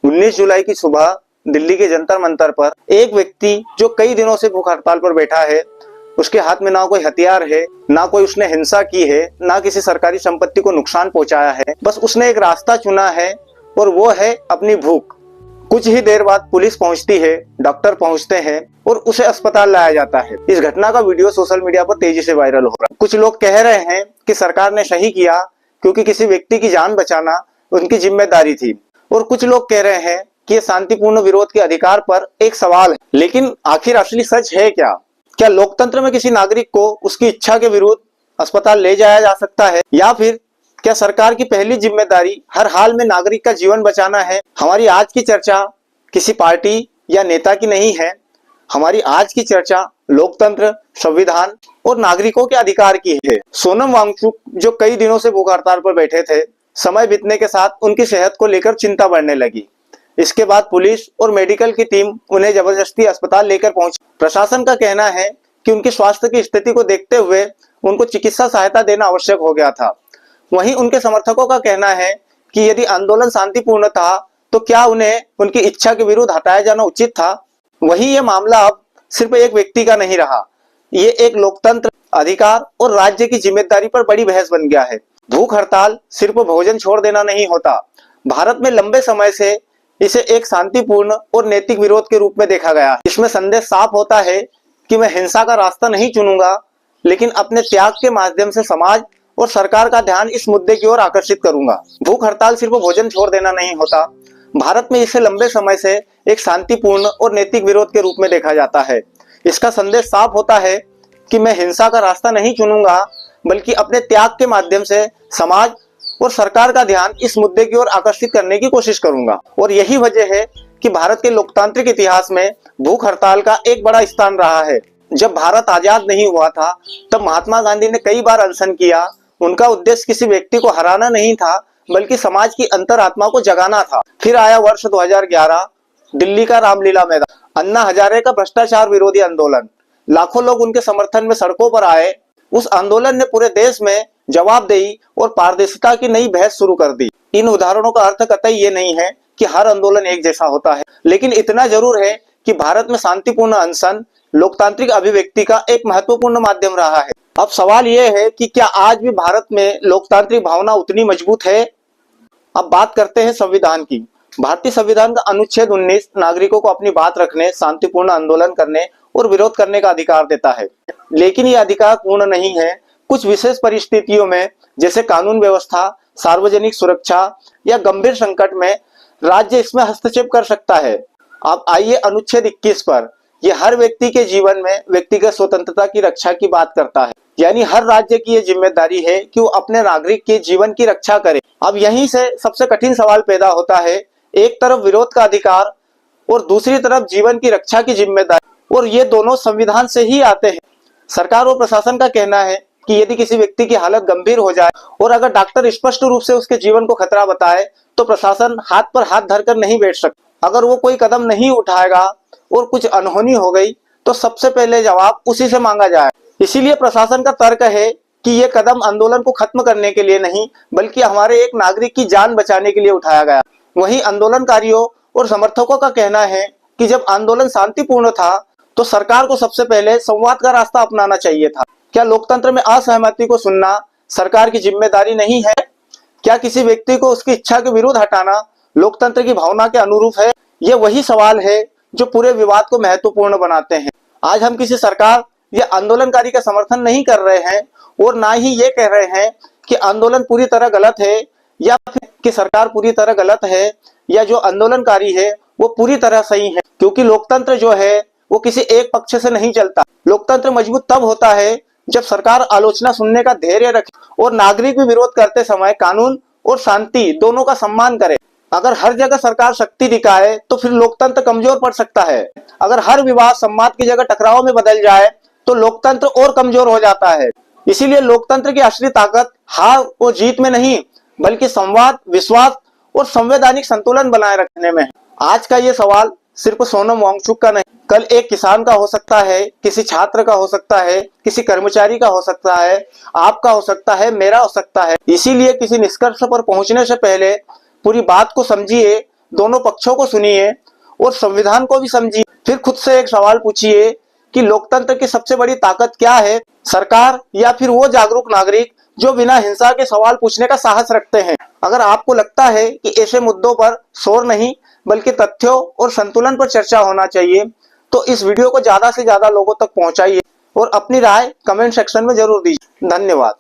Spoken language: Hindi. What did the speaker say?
19 जुलाई की सुबह दिल्ली के जंतर मंतर पर एक व्यक्ति जो कई दिनों से भूख हड़ताल पर बैठा है, उसके हाथ में ना कोई हथियार है, ना कोई उसने हिंसा की है, ना किसी सरकारी संपत्ति को नुकसान पहुंचाया है। बस उसने एक रास्ता चुना है और वो है अपनी भूख। कुछ ही देर बाद पुलिस पहुंचती है, डॉक्टर पहुंचते हैं और उसे अस्पताल लाया जाता है। इस घटना का वीडियो सोशल मीडिया पर तेजी से वायरल हो रहा है। कुछ लोग कह रहे हैं कि सरकार ने सही किया क्योंकि किसी व्यक्ति की जान बचाना उनकी जिम्मेदारी थी, और कुछ लोग कह रहे हैं कि ये शांतिपूर्ण विरोध के अधिकार पर एक सवाल है। लेकिन आखिर असली सच है क्या? क्या लोकतंत्र में किसी नागरिक को उसकी इच्छा के विरुद्ध अस्पताल ले जाया जा सकता है, या फिर क्या सरकार की पहली जिम्मेदारी हर हाल में नागरिक का जीवन बचाना है? हमारी आज की चर्चा किसी पार्टी या नेता की नहीं है। हमारी आज की चर्चा लोकतंत्र, संविधान और नागरिकों के अधिकार की है। सोनम वांगचुक जो कई दिनों से भूख हड़ताल पर बैठे थे, समय बीतने के साथ उनकी सेहत को लेकर चिंता बढ़ने लगी। इसके बाद पुलिस और मेडिकल की टीम उन्हें जबरदस्ती अस्पताल लेकर पहुंची। प्रशासन का कहना है कि उनकी स्वास्थ्य की स्थिति को देखते हुए उनको चिकित्सा सहायता देना आवश्यक हो गया था। वहीं उनके समर्थकों का कहना है कि यदि आंदोलन शांतिपूर्ण था तो क्या उन्हें उनकी इच्छा के विरुद्ध हटाया जाना उचित था। वहीं यह मामला अब सिर्फ एक व्यक्ति का नहीं रहा, ये एक लोकतंत्र, अधिकार और राज्य की जिम्मेदारी पर बड़ी बहस बन गया है। भूख हड़ताल सिर्फ भोजन छोड़ देना नहीं होता। भारत में लंबे समय से इसे एक शांतिपूर्ण और नैतिक विरोध के रूप में देखा गया है। इसमें संदेश साफ होता है कि मैं हिंसा का रास्ता नहीं चुनूंगा, लेकिन अपने त्याग के माध्यम से समाज और सरकार का ध्यान इस मुद्दे की ओर आकर्षित करूंगा। भूख हड़ताल सिर्फ भोजन छोड़ देना नहीं होता। भारत में इसे लंबे समय से एक शांतिपूर्ण और नैतिक विरोध के रूप में देखा जाता है। इसका संदेश साफ होता है कि मैं हिंसा का रास्ता नहीं चुनूंगा, बल्कि अपने त्याग के माध्यम से समाज और सरकार का ध्यान इस मुद्दे की ओर आकर्षित करने की कोशिश करूंगा। और यही वजह है कि भारत के लोकतांत्रिक इतिहास में भूख हड़ताल का एक बड़ा स्थान रहा है। जब भारत आजाद नहीं हुआ था तब महात्मा गांधी ने कई बार अनशन किया। उनका उद्देश्य किसी व्यक्ति को हराना नहीं था, बल्कि समाज की अंतरात्मा को जगाना था। फिर आया वर्ष 2011, दिल्ली का रामलीला मैदान, अन्ना हजारे का भ्रष्टाचार विरोधी आंदोलन। लाखों लोग उनके समर्थन में सड़कों पर आए। उस आंदोलन ने पूरे देश में जवाबदेही और पारदर्शिता की नई बहस शुरू कर दी। इन उदाहरणों का अर्थ कतई ये नहीं है कि हर आंदोलन एक जैसा होता है, लेकिन इतना जरूर है कि भारत में शांतिपूर्ण अनशन लोकतांत्रिक अभिव्यक्ति का एक महत्वपूर्ण माध्यम रहा है। अब सवाल यह है कि क्या आज भी भारत में लोकतांत्रिक भावना उतनी मजबूत है? अब बात करते हैं संविधान की। भारतीय संविधान का अनुच्छेद 19 नागरिकों को अपनी बात रखने, शांतिपूर्ण आंदोलन करने और विरोध करने का अधिकार देता है, लेकिन यह अधिकार पूर्ण नहीं है। कुछ विशेष परिस्थितियों में, जैसे कानून व्यवस्था, सार्वजनिक सुरक्षा या गंभीर संकट में, राज्य इसमें हस्तक्षेप कर सकता है। अब आइए अनुच्छेद 21 पर। यह हर व्यक्ति के जीवन में व्यक्तिगत स्वतंत्रता की रक्षा की बात करता है। यानी हर राज्य की यह जिम्मेदारी है कि वो अपने नागरिक के जीवन की रक्षा करे। अब यहीं से सबसे कठिन सवाल पैदा होता है। एक तरफ विरोध का अधिकार और दूसरी तरफ जीवन की रक्षा की जिम्मेदारी, और ये दोनों संविधान से ही आते हैं। सरकार और प्रशासन का कहना है कि यदि किसी व्यक्ति की हालत गंभीर हो जाए और अगर डॉक्टर स्पष्ट रूप से उसके जीवन को खतरा बताए, तो प्रशासन हाथ पर हाथ धरकर नहीं बैठ सकता। अगर वो कोई कदम नहीं उठाएगा और कुछ अनहोनी हो गई, तो सबसे पहले जवाब उसी से मांगा जाए। इसीलिए प्रशासन का तर्क है कि ये कदम आंदोलन को खत्म करने के लिए नहीं, बल्कि हमारे एक नागरिक की जान बचाने के लिए उठाया गया। वहीं आंदोलनकारियों और समर्थकों का कहना है कि जब आंदोलन शांतिपूर्ण था तो सरकार को सबसे पहले संवाद का रास्ता अपनाना चाहिए था। क्या लोकतंत्र में असहमति को सुनना सरकार की जिम्मेदारी नहीं है? क्या किसी व्यक्ति को उसकी इच्छा के विरुद्ध हटाना लोकतंत्र की भावना के अनुरूप है? ये वही सवाल है जो पूरे विवाद को महत्वपूर्ण बनाते हैं। आज हम किसी सरकार या आंदोलनकारी का समर्थन नहीं कर रहे हैं और ना ही ये कह रहे हैं कि आंदोलन पूरी तरह गलत है या फिर कि सरकार पूरी तरह गलत है या जो आंदोलनकारी है वो पूरी तरह सही है, क्योंकि लोकतंत्र जो है वो किसी एक पक्ष से नहीं चलता। लोकतंत्र मजबूत तब होता है जब सरकार आलोचना सुनने का धैर्य रखे और नागरिक भी विरोध करते समय कानून और शांति दोनों का सम्मान करे। अगर हर जगह सरकार शक्ति दिखाए तो फिर लोकतंत्र कमजोर पड़ सकता है। अगर हर विवाद संवाद की जगह टकराव में बदल जाए तो लोकतंत्र और कमजोर हो जाता है। इसीलिए लोकतंत्र की असली ताकत हार और जीत में नहीं, बल्कि संवाद, विश्वास और संवैधानिक संतुलन बनाए रखने में है। आज का ये सवाल सिर्फ सोनम वांगचुक का नहीं, कल एक किसान का हो सकता है, किसी छात्र का हो सकता है, किसी कर्मचारी का हो सकता है, आपका हो सकता है, मेरा हो सकता है। इसीलिए किसी निष्कर्ष पर पहुंचने से पहले पूरी बात को समझिए, दोनों पक्षों को सुनिए और संविधान को भी समझिए। फिर खुद से एक सवाल पूछिए कि लोकतंत्र की सबसे बड़ी ताकत क्या है, सरकार या फिर वो जागरूक नागरिक जो बिना हिंसा के सवाल पूछने का साहस रखते हैं। अगर आपको लगता है कि ऐसे मुद्दों पर शोर नहीं बल्कि तथ्यों और संतुलन पर चर्चा होना चाहिए, तो इस वीडियो को ज्यादा से ज्यादा लोगों तक पहुंचाइए और अपनी राय कमेंट सेक्शन में जरूर दीजिए। धन्यवाद।